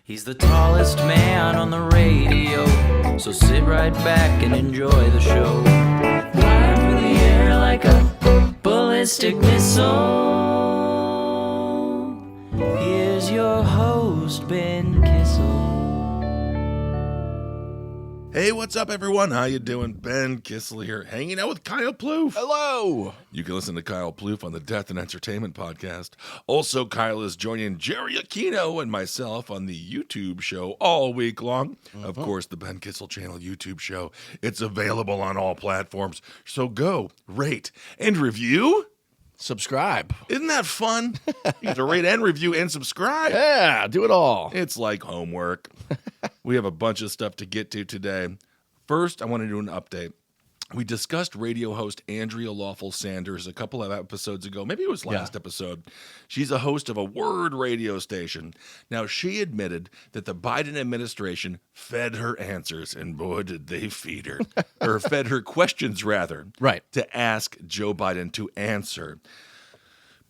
He's the tallest man on the radio, so sit right back and enjoy the show. Flying through the air like a ballistic missile. Here's your host, Ben Kissel. Hey, what's up, everyone? How you doing? Ben Kissel here, hanging out with Kyle Plouffe. Hello. You can listen to Kyle Plouffe on the Death and Entertainment podcast. Also, Kyle is joining Jerry Aquino and myself on the YouTube show all week long. Of course, the Ben Kissel Channel YouTube show. It's available on all platforms. So go, rate, and review. Subscribe. Isn't that fun? You have to rate and review and subscribe. Yeah, do it all. It's like homework. We have a bunch of stuff to get to today. First, I want to do an update. We discussed radio host Andrea Lawful Sanders a couple of episodes ago. Maybe it was last episode. She's a host of a word radio station. Now, she admitted that the Biden administration fed her answers, and boy, did they feed her. Or fed her questions, rather. Right. To ask Joe Biden to answer.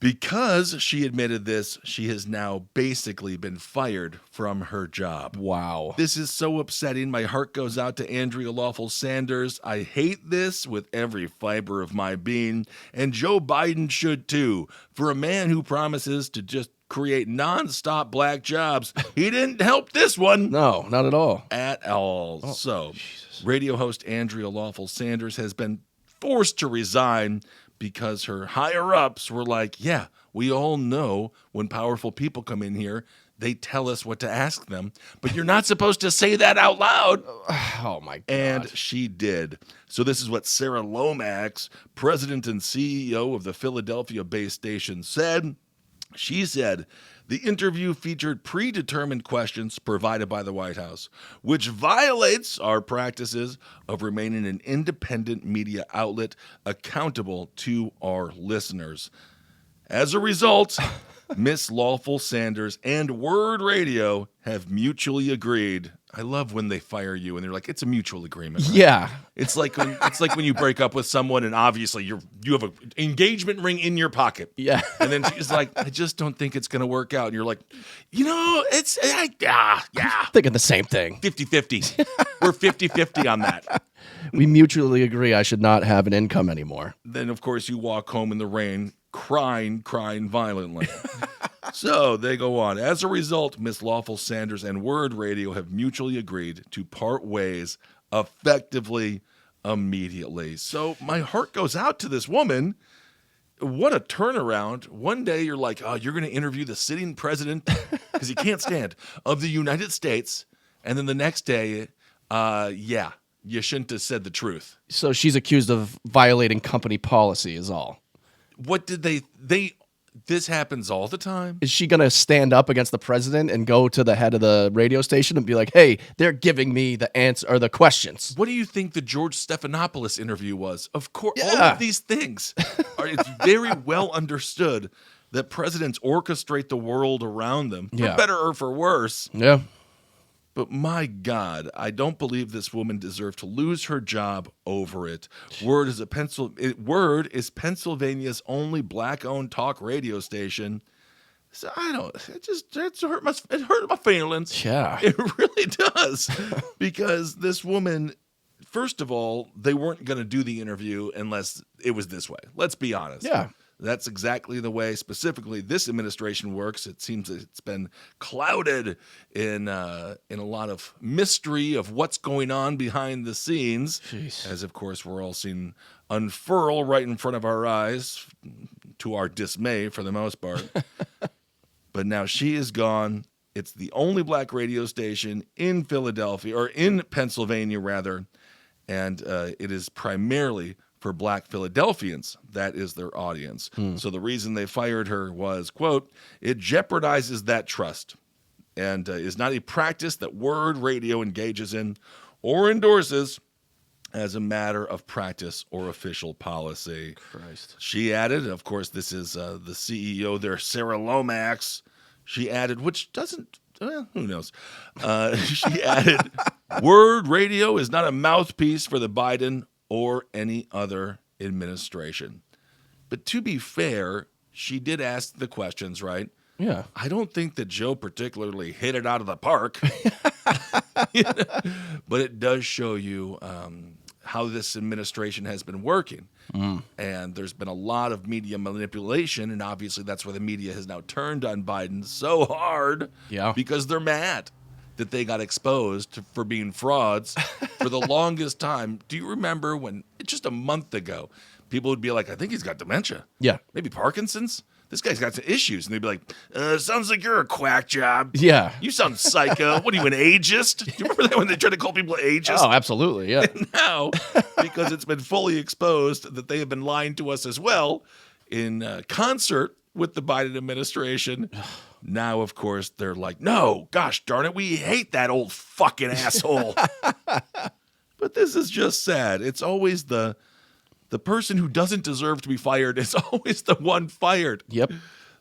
Because she admitted this, she has now basically been fired from her job. Wow. This is so upsetting. My heart goes out to Andrea Lawful Sanders. I hate this with every fiber of my being, and Joe Biden should too. For a man who promises to just create nonstop black jobs, he didn't help this one. No, not at all. At all. Radio host Andrea Lawful Sanders has been forced to resign because her higher-ups were like, yeah, we all know when powerful people come in here, they tell us what to ask them, but you're not supposed to say that out loud. Oh, my God. And she did. So this is what Sarah Lomax, president and CEO of the Philadelphia-based station, said. She said, the interview featured predetermined questions provided by the White House, which violates our practices of remaining an independent media outlet accountable to our listeners. As a result, Miss Lawful Sanders and Word Radio have mutually agreed. I love when they fire you and they're like, it's a mutual agreement. Right? Yeah. It's like when you break up with someone and obviously you have an engagement ring in your pocket. Yeah. And then she's like, I just don't think it's going to work out. And you're like, it's, Thinking the same thing. 50-50. We're 50-50 on that. We mutually agree I should not have an income anymore. Then, of course, you walk home in the rain, crying violently. So they go on. As a result, Miss Lawful Sanders and Word Radio have mutually agreed to part ways effectively immediately. So my heart goes out to this woman. What a turnaround. One day you're like, oh, you're going to interview the sitting president because he can't stand of the United States. And then the next day, you shouldn't have said the truth. So she's accused of violating company policy is all. What did this happens all the time? Is she going to stand up against the president and go to the head of the radio station and be like, hey, they're giving me the answer or the questions? What do you think the George Stephanopoulos interview was? Of course, all Yeah. of these things. It's very well understood that presidents orchestrate the world around them, for Yeah. better or for worse. Yeah. But my God, I don't believe this woman deserved to lose her job over it. Word is Pennsylvania's only black-owned talk radio station. So it hurt my feelings. Yeah. It really does. Because this woman, first of all, they weren't going to do the interview unless it was this way. Let's be honest. Yeah. That's exactly the way, specifically, this administration works. It seems that it's been clouded in a lot of mystery of what's going on behind the scenes. Jeez. As, of course, we're all seeing unfurl right in front of our eyes, to our dismay for the most part. But now she is gone. It's the only black radio station in Philadelphia, or in Pennsylvania, rather, and it is primarily for black Philadelphians. That is their audience. So the reason they fired her was, quote, it jeopardizes that trust and is not a practice that Word Radio engages in or endorses as a matter of practice or official policy. Christ. She added, of course, this is the CEO there, Sarah Lomax. She added, which doesn't, who knows? She added, Word Radio is not a mouthpiece for the Biden or any other administration. But to be fair, she did ask the questions, right? Yeah. I don't think that Joe particularly hit it out of the park. You know? But it does show you how this administration has been working. And there's been a lot of media manipulation, and obviously that's why the media has now turned on Biden so hard. Yeah. Because they're mad that they got exposed for being frauds for the longest time. Do you remember when just a month ago, people would be like, I think he's got dementia. Yeah. Maybe Parkinson's. This guy's got some issues. And they'd be like, sounds like you're a quack job. Yeah. You sound psycho. What are you, an ageist? Do you remember that when they tried to call people ageist? Oh, absolutely. Yeah. Now, because it's been fully exposed that they have been lying to us as well in concert with the Biden administration. Now, of course, they're like, no, gosh darn it, we hate that old fucking asshole. But this is just sad. It's always the person who doesn't deserve to be fired is always the one fired. Yep.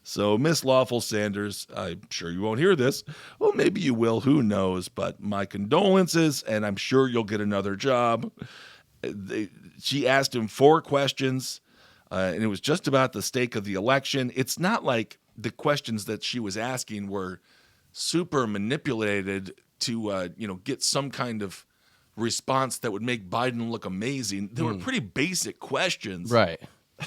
So, Miss Lawful Sanders, I'm sure you won't hear this. Well, maybe you will. Who knows? But my condolences, and I'm sure you'll get another job. She asked him 4 questions, and it was just about the stake of the election. It's not like the questions that she was asking were super manipulated to, get some kind of response that would make Biden look amazing. They were pretty basic questions. Right.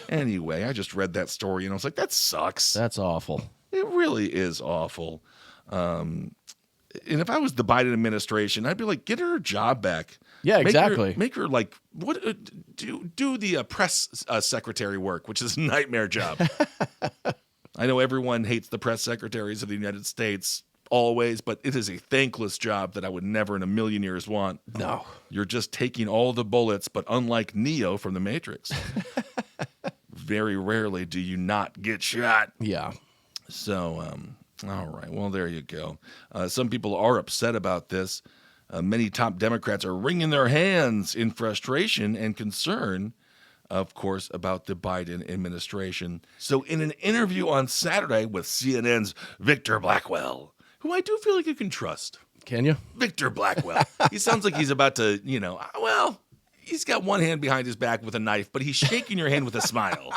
Anyway, I just read that story and I was like, that sucks. That's awful. It really is awful. And if I was the Biden administration, I'd be like, get her job back. Yeah, exactly. Make her like what do the press secretary work, which is a nightmare job. I know everyone hates the press secretaries of the United States always, but it is a thankless job that I would never in a million years want. No. You're just taking all the bullets, but unlike Neo from The Matrix, very rarely do you not get shot. Yeah. So, all right. Well, there you go. Some people are upset about this. Many top Democrats are wringing their hands in frustration and concern, of course, about the Biden administration. So in an interview on Saturday with CNN's Victor Blackwell, who I do feel like you can trust. Can you? Victor Blackwell. He sounds like he's about to, he's got one hand behind his back with a knife, but he's shaking your hand with a smile.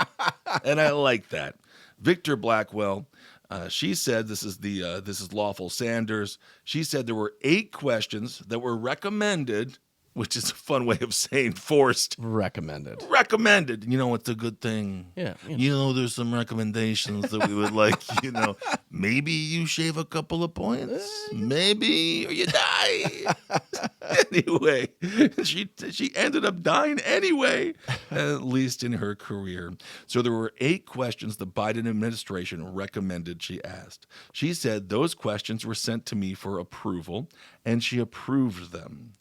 And I like that. Victor Blackwell, she said, this is Lawful Sanders. She said there were 8 questions that were recommended, which is a fun way of saying forced. Recommended. Recommended. It's a good thing. Yeah. There's some recommendations that we would like, maybe you shave a couple of points. Maybe, or you die. Anyway, she ended up dying anyway, at least in her career. So there were 8 questions the Biden administration recommended she asked. She said those questions were sent to me for approval, and she approved them.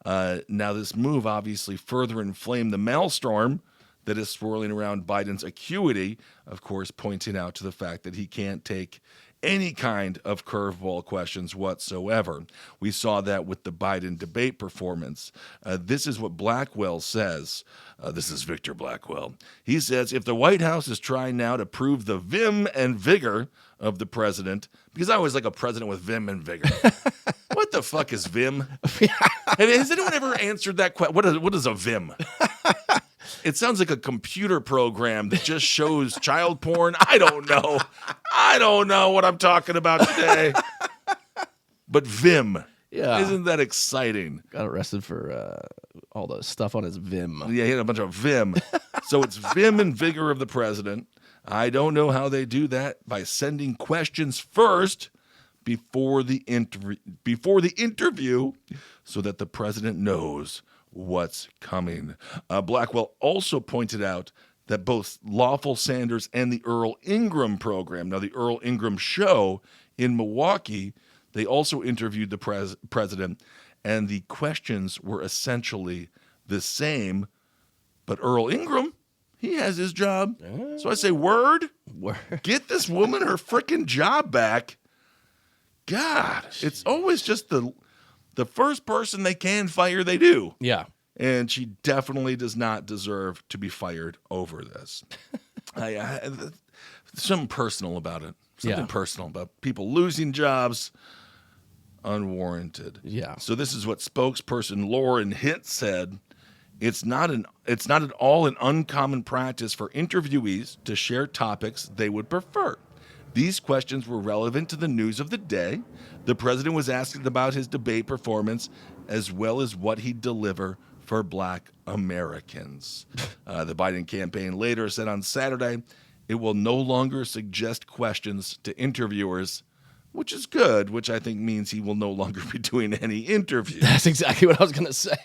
Now, this move obviously further inflamed the maelstrom that is swirling around Biden's acuity, of course, pointing out to the fact that he can't take any kind of curveball questions whatsoever. We saw that with the Biden debate performance. This is what Blackwell says. This is Victor Blackwell. He says, if the White House is trying now to prove the vim and vigor of the president, because I always like a president with vim and vigor. What the fuck is vim? Has anyone ever answered that question? What is a vim? It sounds like a computer program that just shows child porn. I don't know. I don't know what I'm talking about today. But vim. Yeah. Isn't that exciting? Got arrested for all the stuff on his Vim. Yeah, he had a bunch of vim. So it's vim and vigor of the president. I don't know how they do that, by sending questions first before the interview so that the president knows what's coming. Blackwell also pointed out that both Lawful Sanders and the Earl Ingram program, now the Earl Ingram show in Milwaukee, they also interviewed the president, and the questions were essentially the same. But Earl Ingram, he has his job. So I say, word. Get this woman her freaking job back. God, it's always just the first person they can fire, they do. Yeah. And she definitely does not deserve to be fired over this. Something personal about it. Something personal about people losing jobs unwarranted. Yeah. So this is what spokesperson Lauren Hitt said. It's not at all an uncommon practice for interviewees to share topics they would prefer. These questions were relevant to the news of the day. The president was asked about his debate performance as well as what he'd deliver for black Americans. The Biden campaign later said on Saturday it will no longer suggest questions to interviewers, which is good, which I think means he will no longer be doing any interviews. That's exactly what I was going to say.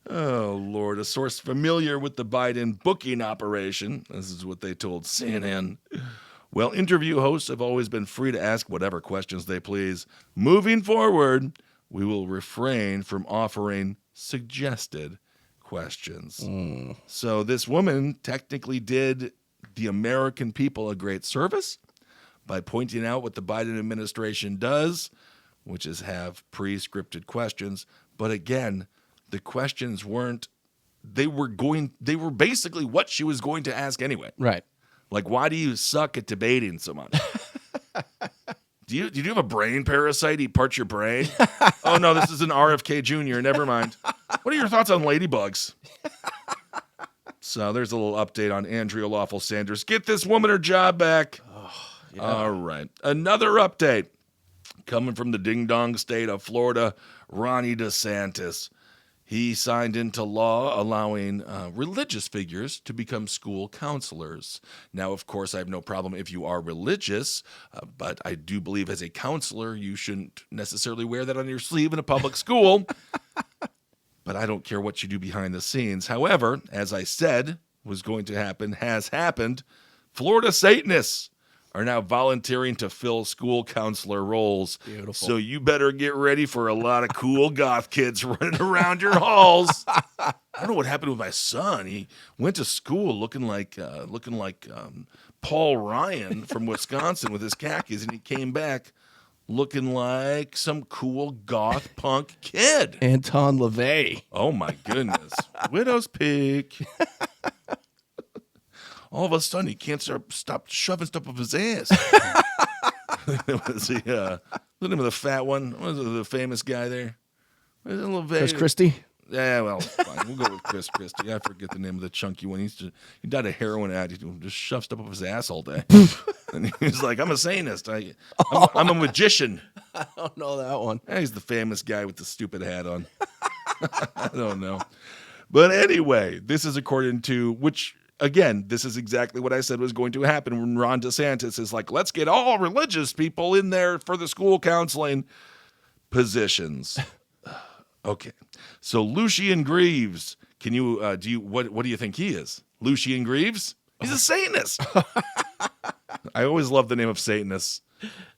Oh, Lord. A source familiar with the Biden booking operation, this is what they told CNN. Well, interview hosts have always been free to ask whatever questions they please. Moving forward, we will refrain from offering suggested questions. So this woman technically did the American people a great service by pointing out what the Biden administration does, which is have pre-scripted questions. But again, the questions weren't, they were basically what she was going to ask anyway. Right. Like, why do you suck at debating so much? Do you have a brain parasite eat parts your brain? Oh, no, this is an RFK Jr. Never mind. What are your thoughts on ladybugs? So there's a little update on Andrea Lawful Sanders. Get this woman her job back. Yeah. All right. Another update coming from the ding-dong state of Florida, Ronnie DeSantis. He signed into law allowing religious figures to become school counselors. Now, of course, I have no problem if you are religious, but I do believe as a counselor, you shouldn't necessarily wear that on your sleeve in a public school. But I don't care what you do behind the scenes. However, as I said was going to happen, has happened. Florida Satanists are now volunteering to fill school counselor roles. Beautiful. So you better get ready for a lot of cool goth kids running around your halls. I don't know what happened with my son. He went to school looking like Paul Ryan from Wisconsin with his khakis, and he came back looking like some cool goth punk kid. Anton LaVey. Oh my goodness. Widow's Peak. All of a sudden, he can't stop shoving stuff up his ass. Was the name of the fat one? What was it, the famous guy there? Was it LaVey? Chris Christie. Yeah, well, fine. We'll go with Chris Christie. I forget the name of the chunky one. He died of heroin addict. He just shoved stuff up his ass all day. And he was like, I'm a Satanist. I'm a magician. I don't know that one. Yeah, he's the famous guy with the stupid hat on. I don't know. But anyway, this is according to which... Again, this is exactly what I said was going to happen when Ron DeSantis is like, let's get all religious people in there for the school counseling positions. Okay. So Lucian Greaves, can you, what do you think he is? Lucian Greaves? He's a Satanist. I always love the name of Satanists.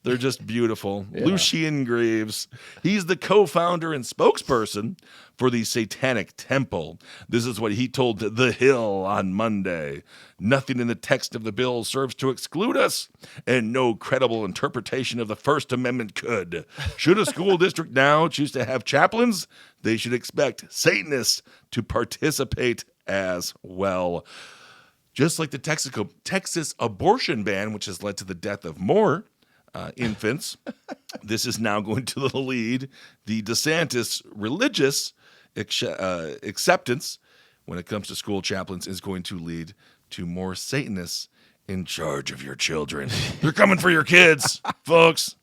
They're just beautiful. Yeah. Lucian Greaves. He's the co-founder and spokesperson for the Satanic Temple. This is what he told The Hill on Monday. Nothing in the text of the bill serves to exclude us, and no credible interpretation of the First Amendment could. Should a school district now choose to have chaplains, they should expect Satanists to participate as well. Just like the Texas abortion ban, which has led to the death of more infants, this is now going to lead the DeSantis religious acceptance when it comes to school chaplains is going to lead to more Satanists in charge of your children. They're coming for your kids, folks.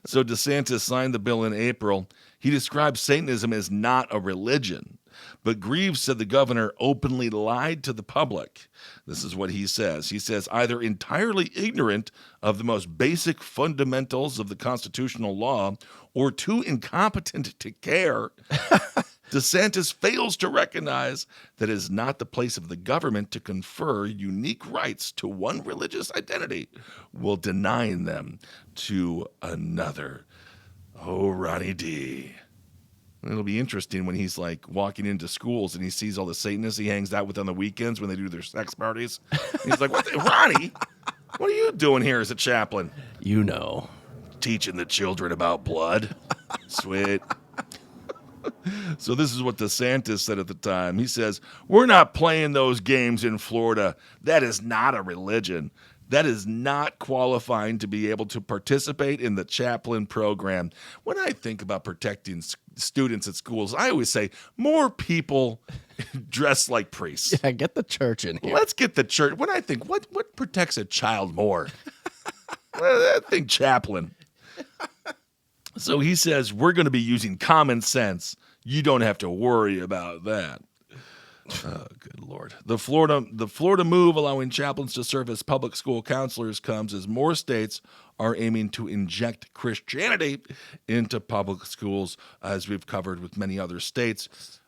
So DeSantis signed the bill in April. He described Satanism as not a religion. But Greaves said the governor openly lied to the public. This is what he says. He says, either entirely ignorant of the most basic fundamentals of the constitutional law or too incompetent to care, DeSantis fails to recognize that it is not the place of the government to confer unique rights to one religious identity while denying them to another. Oh, Ronnie D. It'll be interesting when he's like walking into schools and he sees all the Satanists he hangs out with on the weekends when they do their sex parties. And he's like, Ronnie, what are you doing here as a chaplain? You know. Teaching the children about blood. Sweet. So this is what DeSantis said at the time. He says, we're not playing those games in Florida. That is not a religion. That is not qualifying to be able to participate in the chaplain program. When I think about protecting students at schools, I always say more people dress like priests. Yeah, get the church in here. Let's get the church. When I think, what protects a child more? Well, I think chaplain. So he says, we're going to be using common sense. You don't have to worry about that. Oh, good Lord. The Florida move allowing chaplains to serve as public school counselors comes as more states are aiming to inject Christianity into public schools, as we've covered with many other states.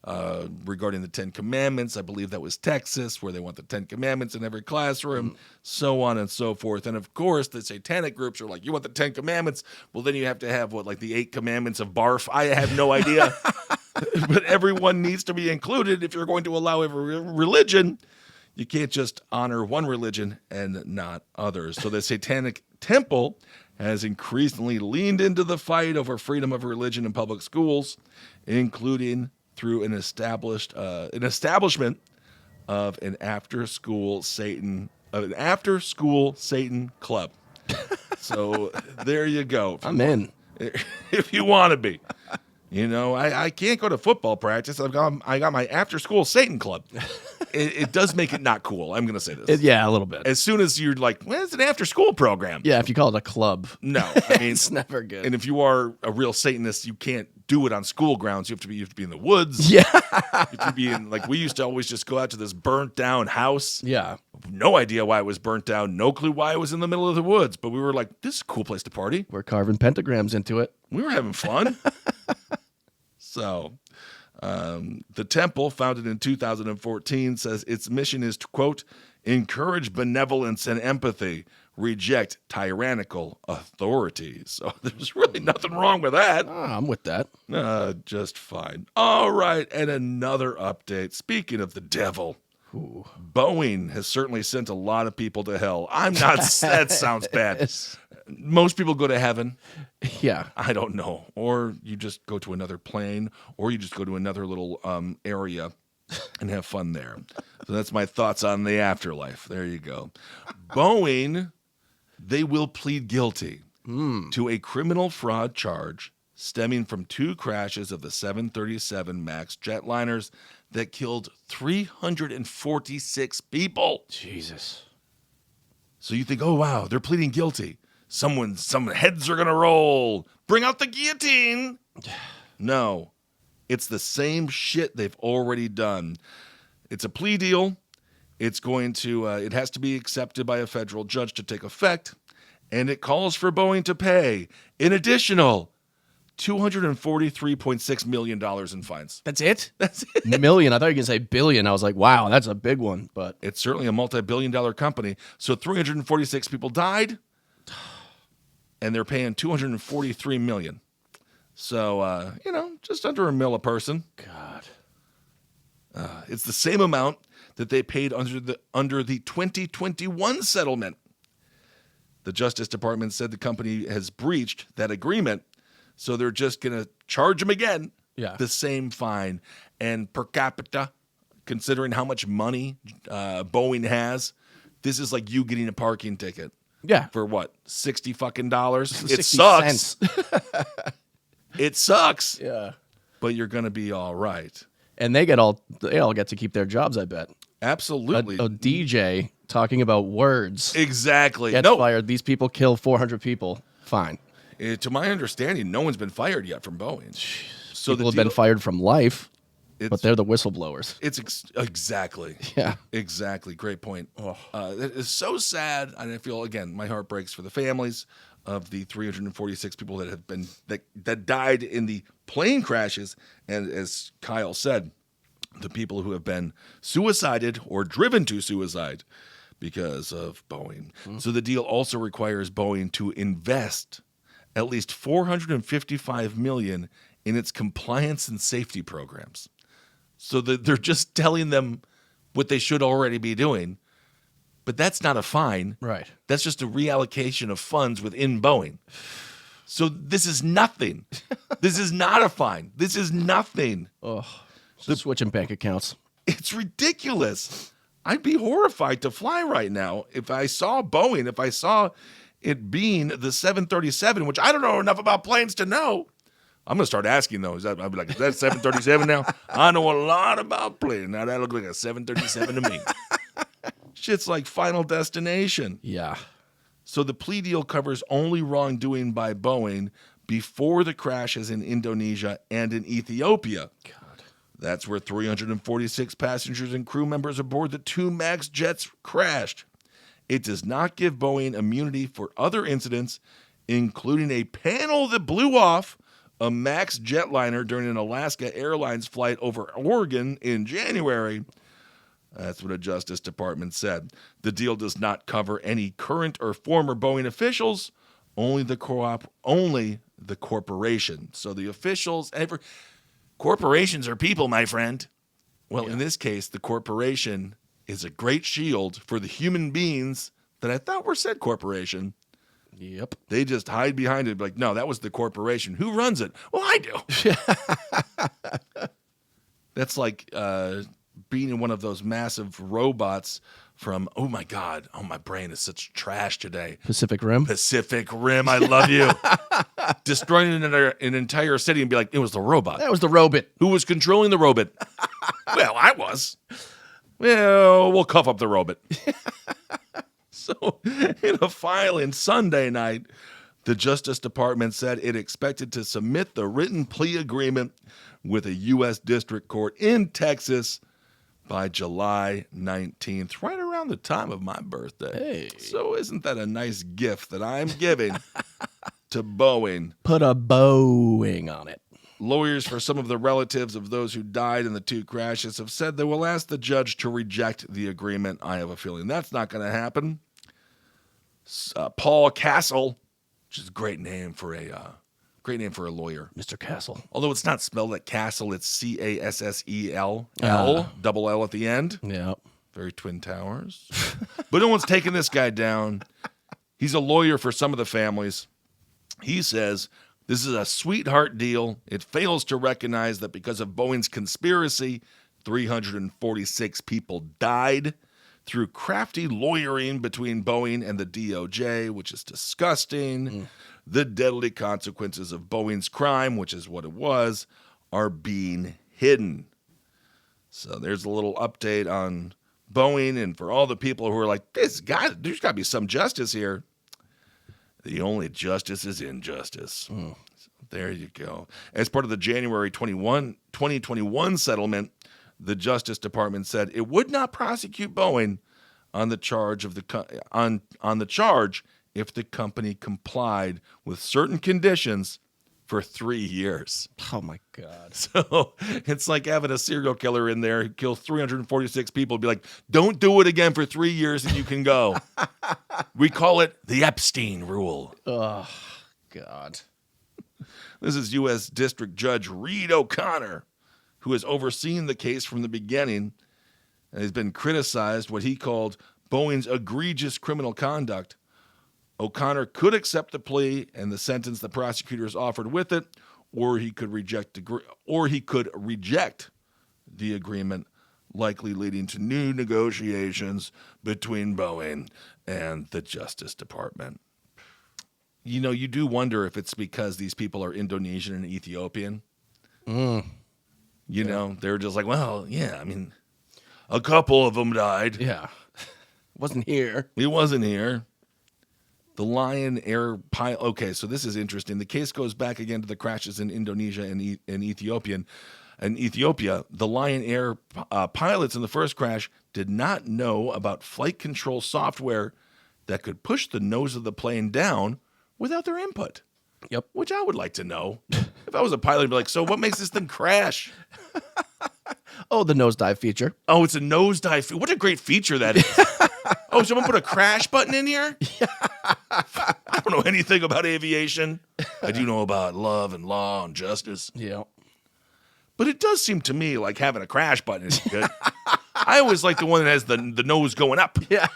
Regarding the Ten Commandments, I believe that was Texas, where they want the Ten Commandments in every classroom, so on and so forth. And of course, the satanic groups are like, you want the Ten Commandments? Well, then you have to have, like the 8 Commandments of barf? I have no idea. But everyone needs to be included if you're going to allow every religion. You can't just honor one religion and not others. So the Satanic Temple has increasingly leaned into the fight over freedom of religion in public schools, including through an establishment of an after-school Satan club. So there you go. I'm in. If you want to be. You know, I can't go to football practice. I got my after-school Satan club. It does make it not cool. I'm going to say this. Yeah, a little bit. As soon as you're like, well, it's an after-school program. Yeah, if you call it a club. No, I mean, it's never good. And if you are a real Satanist, you can't do it on school grounds. You have to be in the woods. Yeah. You have to be in, like, we used to always just go out to this burnt down house. Yeah. No idea why it was burnt down. No clue why it was in the middle of the woods. But we were like, this is a cool place to party. We're carving pentagrams into it. We were having fun. So, the temple, founded in 2014, says its mission is to, quote, encourage benevolence and empathy, reject tyrannical authority. So there's really nothing wrong with that. I'm with that. Just fine. All right, and another update. Speaking of the devil, Boeing has certainly sent a lot of people to hell. I'm not, that sounds bad. Most people go to heaven. Yeah. I don't know. Or you just go to another plane, or you just go to another little area and have fun there. So that's my thoughts on the afterlife. There you go. Boeing, they will plead guilty to a criminal fraud charge stemming from 2 crashes of the 737 MAX jetliners that killed 346 people. Jesus. So you think, oh, wow, they're pleading guilty. Some heads are going to roll. Bring out the guillotine. No, it's the same shit they've already done. It's a plea deal. It's going to, it has to be accepted by a federal judge to take effect. And it calls for Boeing to pay an additional $243.6 million in fines. That's it? That's it. Million. I thought you were going to say billion. I was like, wow, that's a big one. But It's certainly a multi-billion-dollar company. So 346 people died. And they're paying $243 million. So, just under $1 million a person. God. It's the same amount that they paid under the 2021 settlement. The Justice Department said the company has breached that agreement, so they're just going to charge them again. Yeah. The same fine. And per capita, considering how much money Boeing has, this is like you getting a parking ticket. Yeah. For what? $60 fucking dollars? It 60 sucks. cents. It sucks. Yeah. But you're going to be all right. And they all get to keep their jobs, I bet. Absolutely. A DJ talking about words Exactly. gets fired. These people kill 400 people. Fine. To my understanding, no one's been fired yet from Boeing. So People have been fired from life, It's, but they're the whistleblowers. Exactly. Yeah. Exactly. Great point. It is so sad, and I feel, again, my heart breaks for the families of the 346 people that have been that died in the plane crashes, and as Kyle said, the people who have been suicided or driven to suicide because of Boeing. So the deal also requires Boeing to invest at least $455 million in its compliance and safety programs. So they're just telling them what they should already be doing. But that's not a fine. Right. That's just a reallocation of funds within Boeing. So this is nothing. This is not a fine. This is nothing. Oh, switching bank accounts. It's ridiculous. I'd be horrified to fly right now if I saw Boeing, if I saw it being the 737, which I don't know enough about planes to know. I'm going to start asking those. I'll be like, is that 737 now? I know a lot about planes. Now that looks like a 737 to me. Shit's like Final Destination. Yeah. So the plea deal covers only wrongdoing by Boeing before the crashes in Indonesia and in Ethiopia. God. That's where 346 passengers and crew members aboard the 2 MAX jets crashed. It does not give Boeing immunity for other incidents, including a panel that blew off a MAX jetliner during an Alaska Airlines flight over Oregon in January. That's what a Justice Department said. The deal does not cover any current or former Boeing officials, only the corporation. So the officials, corporations are people, my friend. Well, in this case, the corporation is a great shield for the human beings that I thought were said corporation. Yep. They just hide behind it, like, no, that was the corporation. Who runs it? Well, I do. That's like being in one of those massive robots from, oh my God, oh, my brain is such trash today. Pacific Rim. Pacific Rim, I love you. Destroying an entire city and be like, it was the robot. That was the robot. Who was controlling the robot? Well, I was. Well, we'll cuff up the robot. So, in a filing Sunday night, the Justice Department said it expected to submit the written plea agreement with a U.S. District Court in Texas by July 19th, right around the time of my birthday. Hey. So isn't that a nice gift that I'm giving to Boeing? Put a Boeing on it. Lawyers for some of the relatives of those who died in the 2 crashes have said they will ask the judge to reject the agreement. I have a feeling that's not going to happen. Paul Castle, which is a great name for a lawyer. Mr. Castle. Although it's not spelled like Castle, it's Cassel, double L at the end. Yeah. Very Twin Towers. But no one's taking this guy down. He's a lawyer for some of the families. He says, this is a sweetheart deal. It fails to recognize that because of Boeing's conspiracy, 346 people died through crafty lawyering between Boeing and the DOJ, which is disgusting. The deadly consequences of Boeing's crime, which is what it was, are being hidden. So there's a little update on Boeing, and for all the people who are like, there's got to be some justice here. The only justice is injustice. So there you go. As part of the January 2021 settlement, the Justice Department said it would not prosecute Boeing on the charge if the company complied with certain conditions for 3 years. Oh, my God. So it's like having a serial killer in there who kills 346 people. Be like, don't do it again for 3 years and you can go. We call it the Epstein rule. Oh, God. This is U.S. District Judge Reed O'Connor, who has overseen the case from the beginning and has been criticized what he called Boeing's egregious criminal conduct. O'Connor could accept the plea and the sentence the prosecutors offered with it, or he could reject the agreement, likely leading to new negotiations between Boeing and the Justice Department. You know, you do wonder if it's because these people are Indonesian and Ethiopian. You know, they're just like, well, yeah, I mean, a couple of them died. Yeah. Wasn't here. He wasn't here. The Lion Air pilot. Okay, so this is interesting. The case goes back again to the crashes in Indonesia and Ethiopia. The Lion Air pilots in the first crash did not know about flight control software that could push the nose of the plane down without their input. Yep. Which I would like to know. If I was a pilot, I'd be like, so what makes this thing crash? Oh, the nosedive feature. Oh, it's a nosedive. What a great feature that is. Oh, someone put a crash button in here? I don't know anything about aviation. I do know about love and law and justice. Yeah. But it does seem to me like having a crash button is good. I always like the one that has the nose going up. Yeah.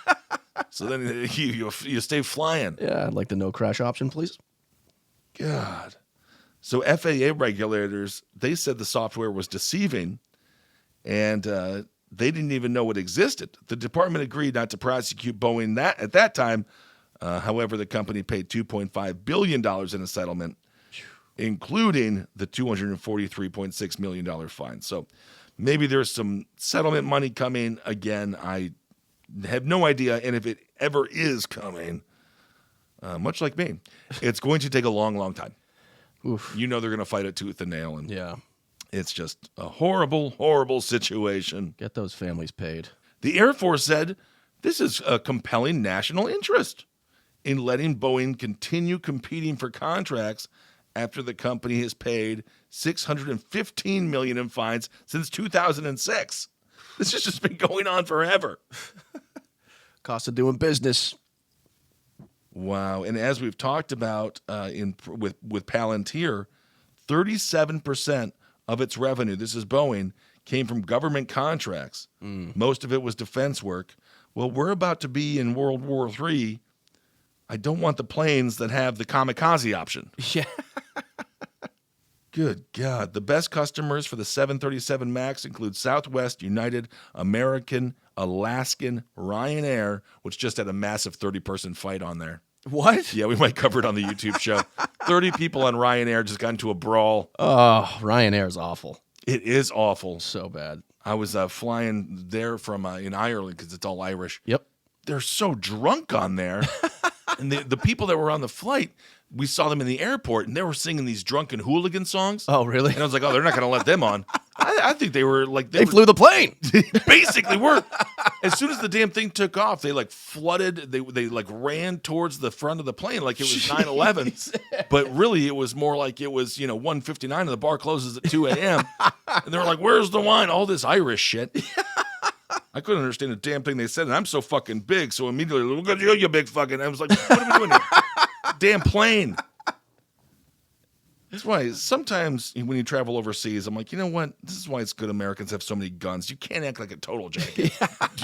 So then you stay flying. Yeah, I'd like the no crash option, please. God. So FAA regulators, they said the software was deceiving, and they didn't even know it existed. The department agreed not to prosecute Boeing at that time. However, the company paid $2.5 billion in a settlement. including the $243.6 million fine. So maybe there's some settlement money coming. Again, I have no idea. And if it ever is coming, much like me, it's going to take a long, long time. Oof. You know they're going to fight it tooth and nail. And Yeah. it's just a horrible, horrible situation. Get those families paid. The Air Force said this is a compelling national interest in letting Boeing continue competing for contracts after the company has paid $615 million in fines since 2006. This has just been going on forever. Cost of doing business. Wow. And as we've talked about with Palantir, 37% of its revenue, this is Boeing, came from government contracts. Most of it was defense work. Well, we're about to be in World War III. I don't want the planes that have the kamikaze option. Yeah. Good God. The best customers for the 737 MAX include Southwest, United, American, Alaskan, Ryanair, which just had a massive 30-person fight on there. What? Yeah, we might cover it on the YouTube show. 30 people on Ryanair just got into a brawl. Oh, Ryanair is awful. It is awful. So bad. I was flying there from in Ireland because it's all Irish. Yep. They're so drunk on there. And the people that were on the flight, we saw them in the airport, and they were singing these drunken hooligan songs. Oh, really? And I was like, oh, they're not going to let them on. I think they were like... They flew the plane. basically were. As soon as the damn thing took off, they like flooded, they like ran towards the front of the plane like it was 9/11. But really it was more like it was, 1:59 and the bar closes at 2 a.m. And they were like, where's the wine? All this Irish shit. I couldn't understand a damn thing they said, and I'm so fucking big, so immediately, look at you big fucking... I was like, what are we doing here? Damn plane. That's why sometimes when you travel overseas, I'm like, you know what? This is why it's good Americans have so many guns. You can't act like a total jacket.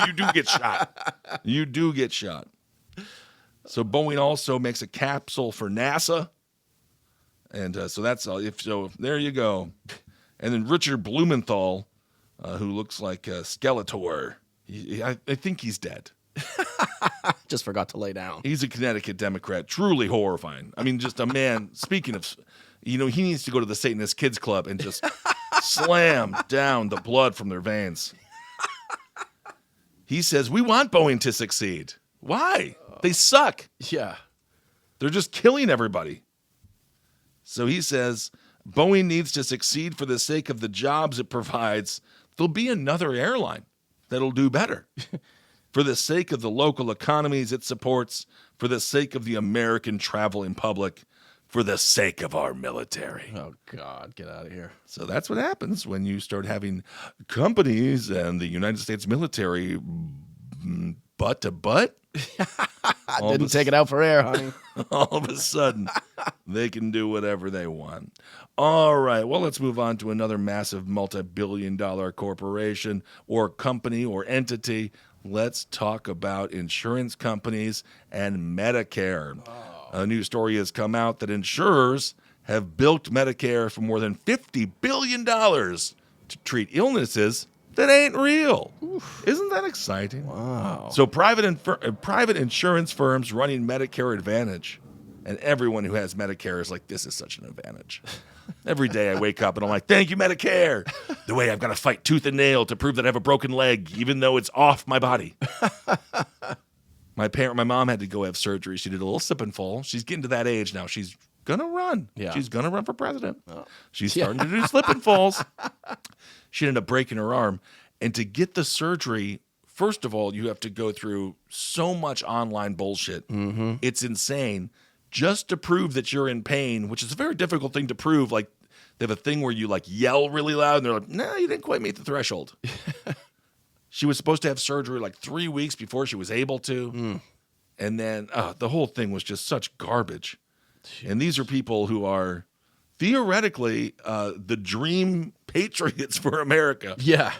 You do get shot. You do get shot. So Boeing also makes a capsule for NASA. And so that's all. So there you go. And then Richard Blumenthal, who looks like Skeletor, I think he's dead. Just forgot to lay down. He's a Connecticut Democrat. Truly horrifying. I mean, just a man, speaking of... he needs to go to the Satanist Kids Club and just slam down the blood from their veins. He says, we want Boeing to succeed. Why? They suck. Yeah. They're just killing everybody. So he says, Boeing needs to succeed for the sake of the jobs it provides. There'll be another airline that'll do better. For the sake of the local economies it supports, for the sake of the American traveling public, for the sake of our military. Oh, God, get out of here. So that's what happens when you start having companies and the United States military butt to butt. I didn't take it out for air, honey. All of a sudden, they can do whatever they want. All right, well, let's move on to another massive multi-billion-dollar corporation or company or entity. Let's talk about insurance companies and Medicare. A new story has come out that insurers have bilked Medicare for more than $50 billion to treat illnesses that ain't real. Oof. Isn't that exciting? Wow. So private insurance firms running Medicare Advantage, and everyone who has Medicare is like, this is such an advantage. Every day I wake up and I'm like, thank you, Medicare. The way I've got to fight tooth and nail to prove that I have a broken leg, even though it's off my body. My mom had to go have surgery. She did a little slip and fall. She's getting to that age now. She's going to run. Yeah. She's going to run for president. Oh. She's starting to do slip and falls. She ended up breaking her arm. And to get the surgery, first of all, you have to go through so much online bullshit. Mm-hmm. It's insane. Just to prove that you're in pain, which is a very difficult thing to prove. Like, they have a thing where you like yell really loud and they're like, no, you didn't quite meet the threshold. She was supposed to have surgery like 3 weeks before she was able to. Mm. And then the whole thing was just such garbage. Jeez. And these are people who are theoretically the dream patriots for America. Yeah.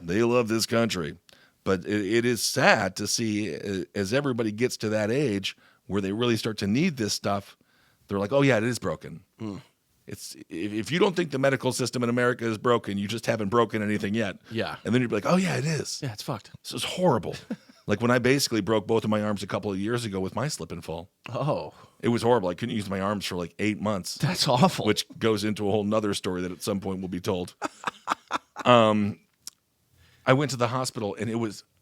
They love this country. But it is sad to see as everybody gets to that age where they really start to need this stuff, they're like, oh, yeah, it is broken. Mm. It's if you don't think the medical system in America is broken, you just haven't broken anything yet. Yeah. And then you'd be like, oh, yeah, it is. Yeah, it's fucked. This is horrible. Like when I basically broke both of my arms a couple of years ago with my slip and fall. Oh, It was horrible. I couldn't use my arms for like 8 months. that's awful. Which goes into a whole nother story that at some point will be told. I went to the hospital and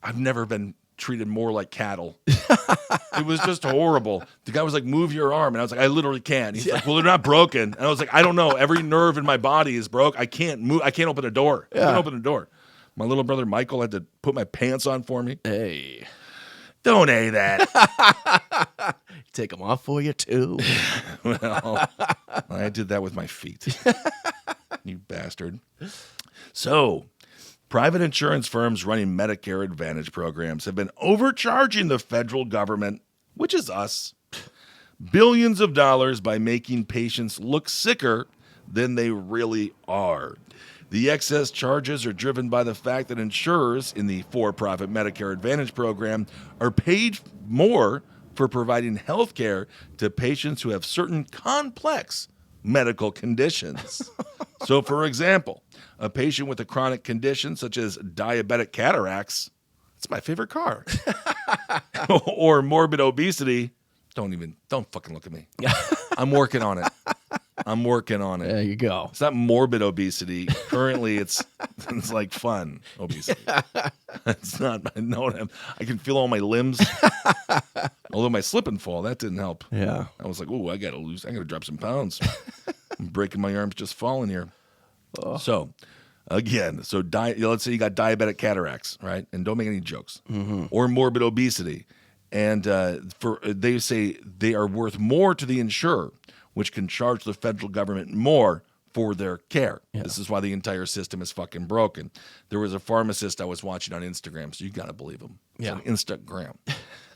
I've never been treated more like cattle. It was just horrible. The guy was like, move your arm. And I was like, I literally can't. He's like, well, they're not broken. And I was like, I don't know. Every nerve in my body is broke. I can't move. I can't open a door. I can't open a door. My little brother Michael had to put my pants on for me. Hey. Don't A that. Take them off for you, too. Well, I did that with my feet. You bastard. So, private insurance firms running Medicare Advantage programs have been overcharging the federal government, which is us, billions of dollars by making patients look sicker than they really are. The excess charges are driven by the fact that insurers in the for-profit Medicare Advantage program are paid more for providing health care to patients who have certain complex medical conditions. So, for example, a patient with a chronic condition such as diabetic cataracts, it's my favorite car, or morbid obesity, don't fucking look at me. I'm working on it. There you go. It's not morbid obesity. Currently, it's like fun obesity. It's not. I can feel all my limbs. Although my slip and fall, that didn't help. Yeah. I was like, "Ooh, I gotta drop some pounds. I'm breaking my arms just falling here." Oh. So, again, let's say you got diabetic cataracts, right? And don't make any jokes. Or morbid obesity, and they say they are worth more to the insurer, which can charge the federal government more for their care. Yeah. This is why the entire system is fucking broken. There was a pharmacist I was watching on Instagram, so you got to believe him. It's on Instagram.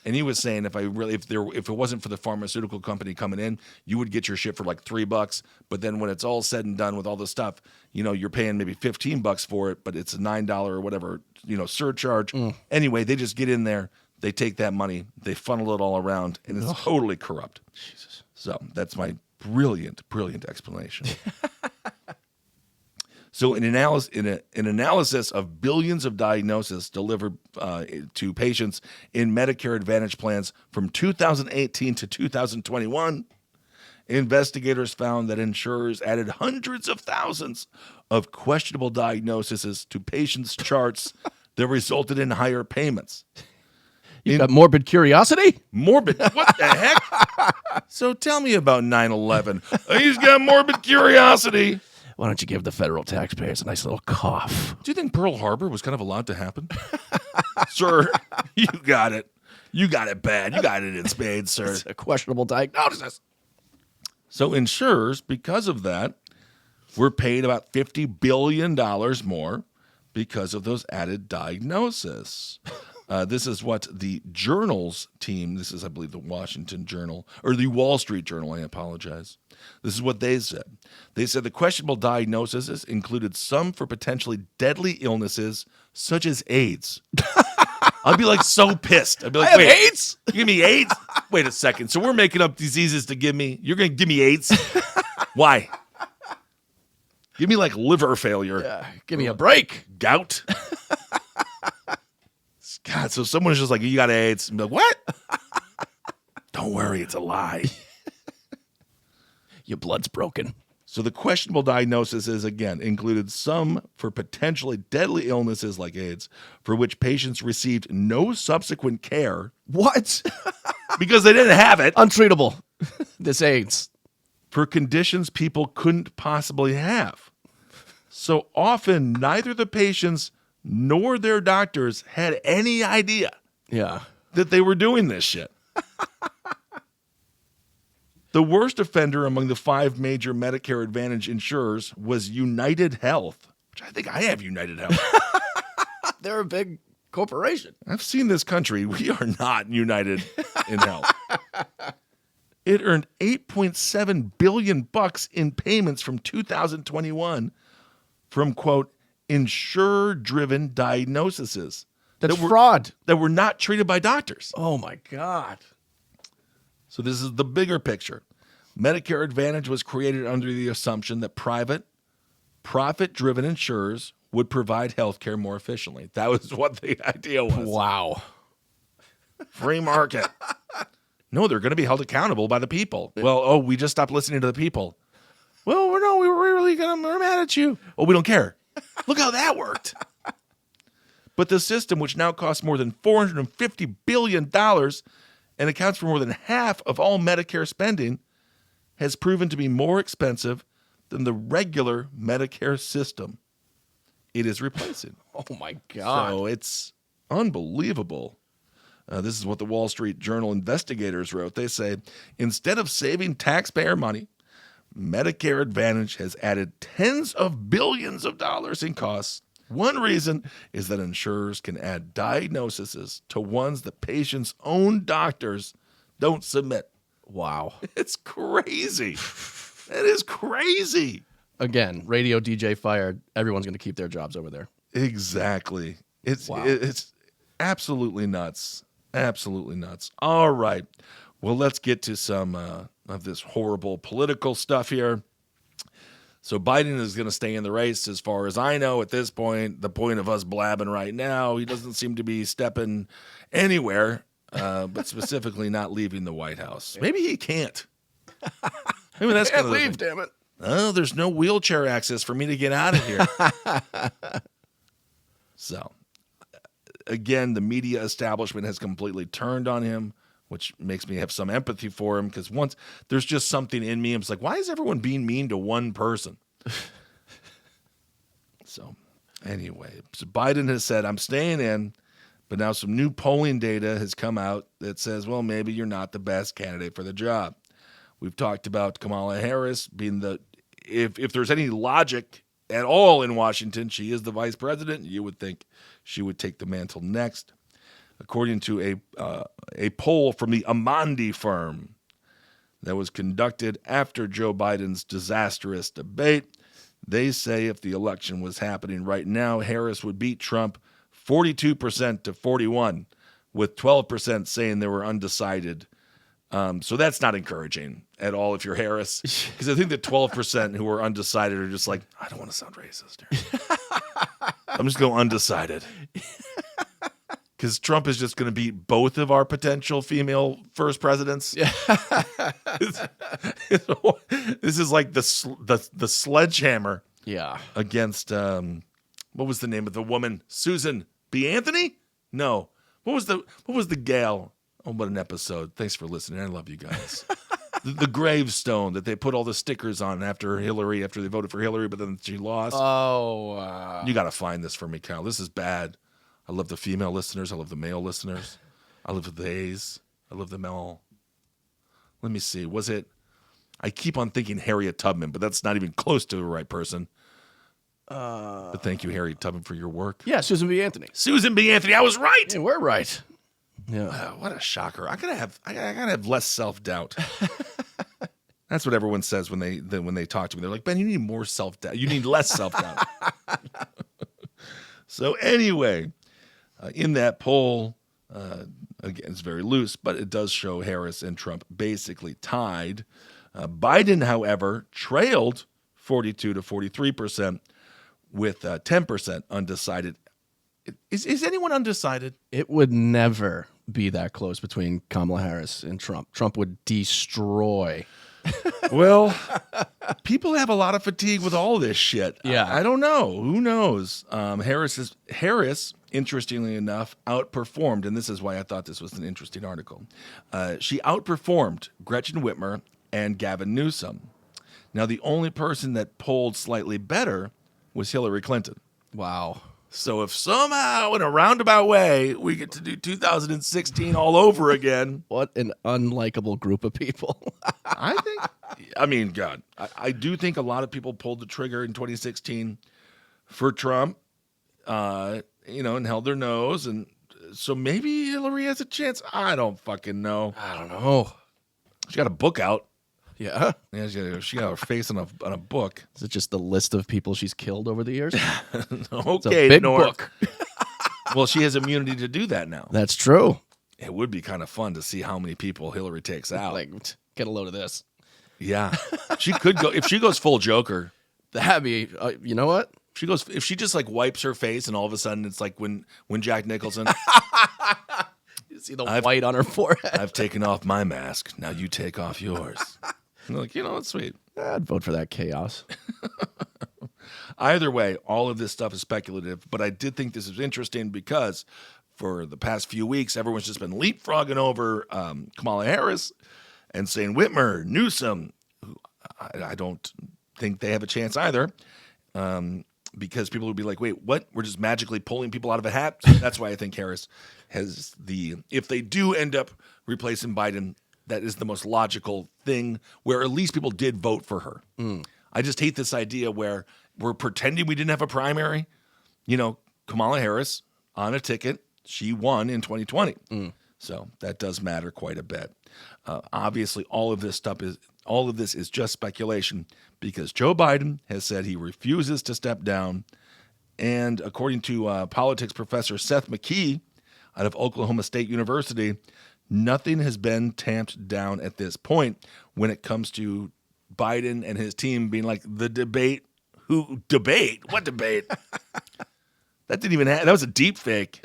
And he was saying if it wasn't for the pharmaceutical company coming in, you would get your shit for like $3, but then when it's all said and done with all the stuff, you're paying maybe $15 for it, but it's a $9 or whatever, surcharge. Anyway, they just get in there, they take that money, they funnel it all around, and it's totally corrupt. Jesus. So that's my brilliant explanation. So an analysis of billions of diagnoses delivered to patients in Medicare Advantage plans from 2018 to 2021, investigators found that insurers added hundreds of thousands of questionable diagnoses to patients' charts that resulted in higher payments. You got morbid curiosity? Morbid? What the heck? So tell me about 9/11. He's got morbid curiosity. Why don't you give the federal taxpayers a nice little cough? Do you think Pearl Harbor was kind of allowed to happen? Sir, you got it. You got it bad. You got it in spades, sir. It's a questionable diagnosis. So insurers, because of that, were paid about $50 billion more because of those added diagnoses. This is what the Journal's team, this is, I believe, the Washington Journal, or the Wall Street Journal, I apologize. This is what they said. They said the questionable diagnoses included some for potentially deadly illnesses, such as AIDS. I'd be like so pissed. I'd be like, I have AIDS? You give me AIDS? Wait a second. So we're making up diseases to give me. You're going to give me AIDS? Why? Give me like liver failure. Yeah, give me a break. Gout. God, so someone's just like, you got AIDS. I'm like, what? Don't worry, it's a lie. Your blood's broken. So the questionable diagnoses, again, included some for potentially deadly illnesses like AIDS, for which patients received no subsequent care. What? Because they didn't have it. Untreatable. This AIDS. For conditions people couldn't possibly have. So often, neither the patients nor their doctors had any idea that they were doing this shit. The worst offender among the 5 major Medicare Advantage insurers was United Health, which I think I have United Health. They're a big corporation. I've seen this country. We are not united in health. It earned $8.7 billion in payments from 2021 from, quote, insurer-driven diagnoses. That's fraud. That were not treated by doctors. Oh, my God. So this is the bigger picture. Medicare Advantage was created under the assumption that private, profit-driven insurers would provide health care more efficiently. That was what the idea was. Wow. Free market. No, they're going to be held accountable by the people. Well, we just stopped listening to the people. Well, we were really we're mad at you. Oh, we don't care. Look how that worked. But the system, which now costs more than $450 billion and accounts for more than half of all Medicare spending, has proven to be more expensive than the regular Medicare system it is replacing. Oh, my God. So it's unbelievable. This is what the Wall Street Journal investigators wrote. They say, instead of saving taxpayer money, Medicare Advantage has added tens of billions of dollars in costs. One reason is that insurers can add diagnoses to ones the patient's own doctors don't submit. Wow. It's crazy. It is crazy. Again, radio DJ fired. Everyone's going to keep their jobs over there. Exactly. It's Wow. It's absolutely nuts. Absolutely nuts. All right. Well, let's get to some of this horrible political stuff here. So Biden is going to stay in the race as far as I know at this point. The point of us blabbing right now, he doesn't seem to be stepping anywhere, but specifically not leaving the White House. Maybe he can't. Maybe that's Can't kind of leave, damn it. Oh, there's no wheelchair access for me to get out of here. So, again, the media establishment has completely turned on him, which makes me have some empathy for him because once there's just something in me, I'm just like, why is everyone being mean to one person? So, anyway, so Biden has said, I'm staying in, but now some new polling data has come out that says, well, maybe you're not the best candidate for the job. We've talked about Kamala Harris being if there's any logic at all in Washington, she is the vice president. You would think she would take the mantle next. According to a poll from the Amandi firm that was conducted after Joe Biden's disastrous debate, they say if the election was happening right now, Harris would beat Trump 42% to 41%, with 12% saying they were undecided. So that's not encouraging at all if you're Harris, because I think the 12% who are undecided are just like, I don't want to sound racist here. I'm just going undecided. Because Trump is just going to beat both of our potential female first presidents. Yeah. This is like the sledgehammer. Yeah. Against what was the name of the woman? Susan B. Anthony? No. What was the gal? Oh, what an episode. Thanks for listening. I love you guys. the gravestone that they put all the stickers on after they voted for Hillary, but then she lost. Oh. You got to find this for me, Kyle. This is bad. I love the female listeners. I love the male listeners. I love the theys. I love them all. Let me see. Was it? I keep on thinking Harriet Tubman, but that's not even close to the right person. But thank you, Harriet Tubman, for your work. Yeah, Susan B. Anthony. Susan B. Anthony. I was right. Yeah, we're right. Yeah. Wow, what a shocker! I gotta have less self-doubt. That's what everyone says when they talk to me. They're like, Ben, you need more self-doubt. You need less self-doubt. So anyway, in that poll, again, it's very loose, but it does show Harris and Trump basically tied. Biden, however, trailed 42 to 43% with 10% undecided. Is anyone undecided? It would never be that close between Kamala Harris and Trump. Trump would destroy. Well, people have a lot of fatigue with all this shit. Yeah. I don't know. Who knows? Harris, interestingly enough, outperformed, and this is why I thought this was an interesting article. She outperformed Gretchen Whitmer and Gavin Newsom. Now, the only person that polled slightly better was Hillary Clinton. Wow. So if somehow, in a roundabout way, we get to do 2016 all over again. What an unlikable group of people. I do think a lot of people pulled the trigger in 2016 for Trump, and held their nose. And so maybe Hillary has a chance. I don't fucking know. I don't know. She got a book out. Yeah. Yeah, she got her face on a book. Is it just the list of people she's killed over the years? Okay, it's a big Norm. book. Well, she has immunity to do that now. That's true. It would be kind of fun to see how many people Hillary takes out. Like, get a load of this. Yeah, she could go if she goes full Joker. That'd be, you know what? If she just like wipes her face and all of a sudden it's like when Jack Nicholson. See the white on her forehead. I've taken off my mask. Now you take off yours. I'm like, that's sweet. I'd vote for that chaos. Either way, all of this stuff is speculative, but I did think this is interesting because for the past few weeks, everyone's just been leapfrogging over Kamala Harris and saying Whitmer, Newsom. I don't think they have a chance either. Because people would be like, wait, what? We're just magically pulling people out of a hat? So that's why I think Harris has if they do end up replacing Biden, that is the most logical thing where at least people did vote for her. I just hate this idea where we're pretending we didn't have a primary. Kamala Harris on a ticket, she won in 2020. So that does matter quite a bit. Obviously, all of this is just speculation because Joe Biden has said he refuses to step down. And according to politics professor Seth McKee out of Oklahoma State University, nothing has been tamped down at this point when it comes to Biden and his team being like, the debate. Who debate? What debate? That didn't even happen. That was a deep fake.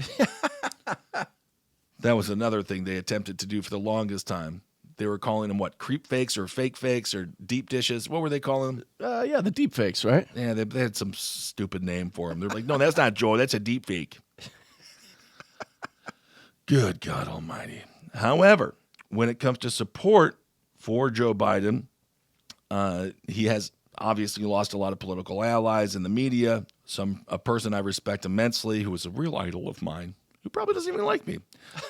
That was another thing they attempted to do for the longest time. They were calling them what? Creep fakes or fake fakes or deep dishes? What were they calling them? Yeah, the deep fakes, right? Yeah, they had some stupid name for them. They're like, no, that's not Joe. That's a deep fake. Good God Almighty. However, when it comes to support for Joe Biden, he has obviously lost a lot of political allies in the media. A person I respect immensely, who is a real idol of mine, who probably doesn't even like me.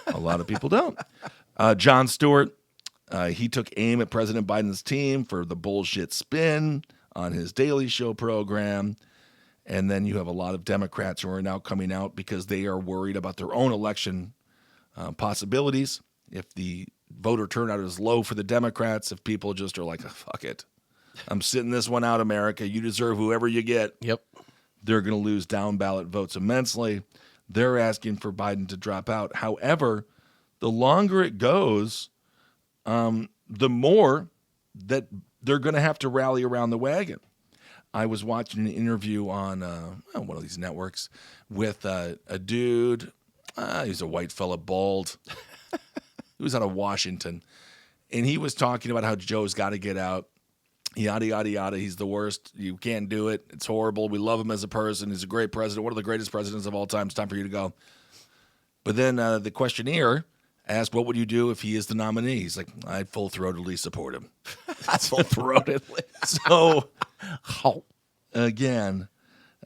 A lot of people don't. Jon Stewart, he took aim at President Biden's team for the bullshit spin on his Daily Show program. And then you have a lot of Democrats who are now coming out because they are worried about their own election possibilities. If the voter turnout is low for the Democrats, if people just are like, oh, fuck it, I'm sitting this one out, America. You deserve whoever you get. Yep. They're going to lose down ballot votes immensely. They're asking for Biden to drop out. However, the longer it goes, the more that they're going to have to rally around the wagon. I was watching an interview on one of these networks with a dude. He's a white fella, bald. He was out of Washington. And he was talking about how Joe's got to get out. Yada, yada, yada. He's the worst. You can't do it. It's horrible. We love him as a person. He's a great president. One of the greatest presidents of all time. It's time for you to go. But then the questionnaire asked, what would you do if he is the nominee? He's like, I'd full-throatedly support him. Full-throatedly. So, again,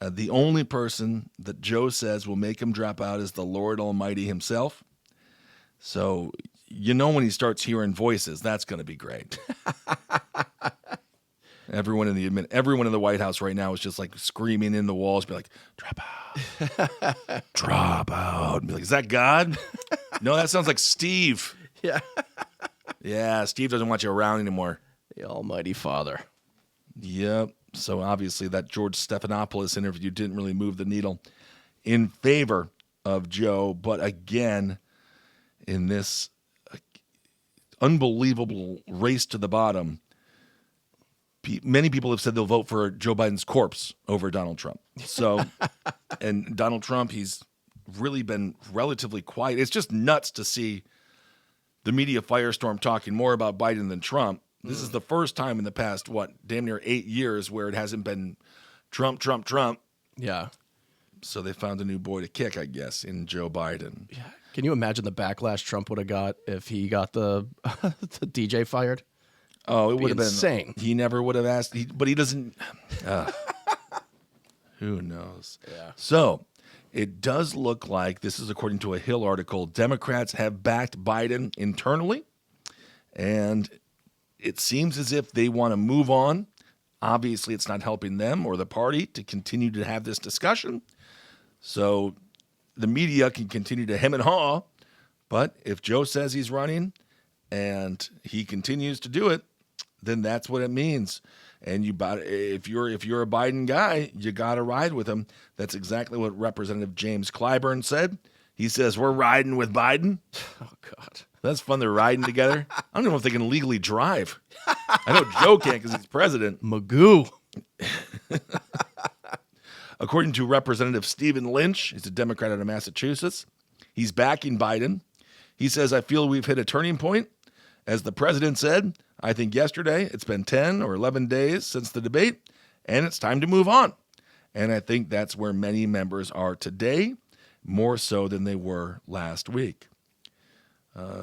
the only person that Joe says will make him drop out is the Lord Almighty himself. So, when he starts hearing voices, that's going to be great. Everyone in the White House right now is just like screaming in the walls, be like, drop out. Drop out. And be like, is that God? No, that sounds like Steve. Yeah. Yeah, Steve doesn't want you around anymore. The Almighty Father. Yep. So obviously that George Stephanopoulos interview didn't really move the needle in favor of Joe. But again, in this unbelievable race to the bottom, many people have said they'll vote for Joe Biden's corpse over Donald Trump. So, and Donald Trump, he's really been relatively quiet. It's just nuts to see the media firestorm talking more about Biden than Trump. This is the first time in the past, damn near 8 years where it hasn't been Trump, Trump, Trump. Yeah. So they found a new boy to kick, I guess, in Joe Biden. Yeah. Can you imagine the backlash Trump would have got if he got the DJ fired? Oh, it would have been insane. He never would have asked, but he doesn't. Who knows? Yeah. So it does look like, this is according to a Hill article, Democrats have backed Biden internally, and it seems as if they want to move on. Obviously, it's not helping them or the party to continue to have this discussion. So the media can continue to hem and haw, but if Joe says he's running and he continues to do it, then that's what it means. And if you're a Biden guy, you got to ride with him. That's exactly what Representative James Clyburn said. He says, we're riding with Biden. Oh, God. That's fun. They're riding together. I don't even know if they can legally drive. I know Joe can't because he's president. Magoo. According to Representative Stephen Lynch, he's a Democrat out of Massachusetts, he's backing Biden. He says, I feel we've hit a turning point. As the president said, I think yesterday it's been 10 or 11 days since the debate, and it's time to move on. And I think that's where many members are today, more so than they were last week.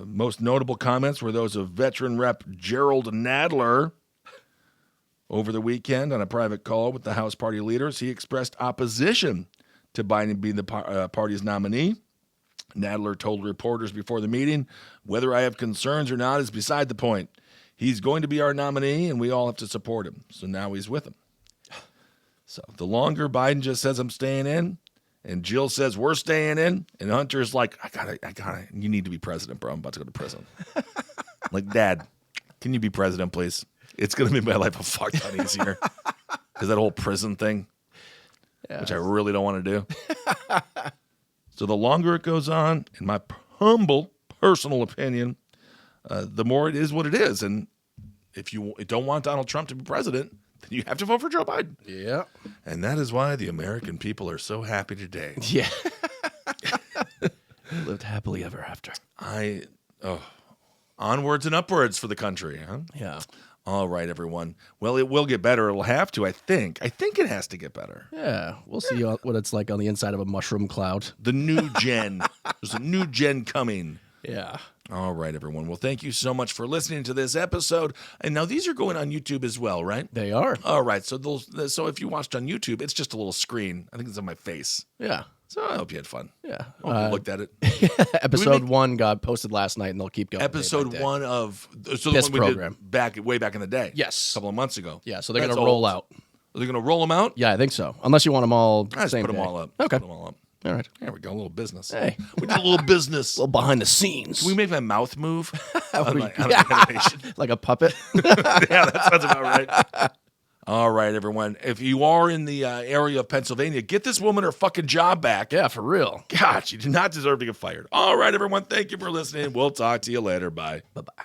Most notable comments were those of veteran Rep. Gerald Nadler. Over the weekend, on a private call with the House party leaders, he expressed opposition to Biden being the party's nominee. Nadler told reporters before the meeting, whether I have concerns or not is beside the point. He's going to be our nominee, and we all have to support him. So now he's with him. So the longer Biden just says, I'm staying in, and Jill says, we're staying in, and Hunter's like, I gotta, you need to be president, bro. I'm about to go to prison. Like, Dad, can you be president, please? It's going to make my life a fuck ton easier. Because that whole prison thing, which I really don't want to do. So the longer it goes on, in my humble personal opinion, the more it is what it is. And if you don't want Donald Trump to be president, then you have to vote for Joe Biden. Yeah. And that is why the American people are so happy today. Yeah. Lived happily ever after. Onwards and upwards for the country, huh? Yeah. All right, everyone. Well, it will get better. It'll have to, I think. I think it has to get better. Yeah. We'll see what it's like on the inside of a mushroom cloud. The new gen. There's a new gen coming. Yeah. All right, everyone. Well, thank you so much for listening to this episode. And now these are going on YouTube as well, right? They are. All right. So if you watched on YouTube, it's just a little screen. I think it's on my face. Yeah. So I hope you had fun. Yeah. I hope you looked at it. Episode 1 got posted last night, and they'll keep going. Episode day by day. 1 of so This the one program. we did way back in the day. Yes. A couple of months ago. Yeah, so they're That's going to roll old. out. Are they going to roll them out? Yeah, I think so. Unless you want them all I just same put them day. all up. Okay. Put them all up. All right. There we go. A little business. Hey. We did a little business. A little behind the scenes. Can we make my mouth move? on Yeah. animation? Like a puppet. Yeah, that sounds about right. All right, everyone. If you are in the area of Pennsylvania, get this woman her fucking job back. Yeah, for real. God, she did not deserve to get fired. All right, everyone. Thank you for listening. We'll talk to you later. Bye. Bye-bye.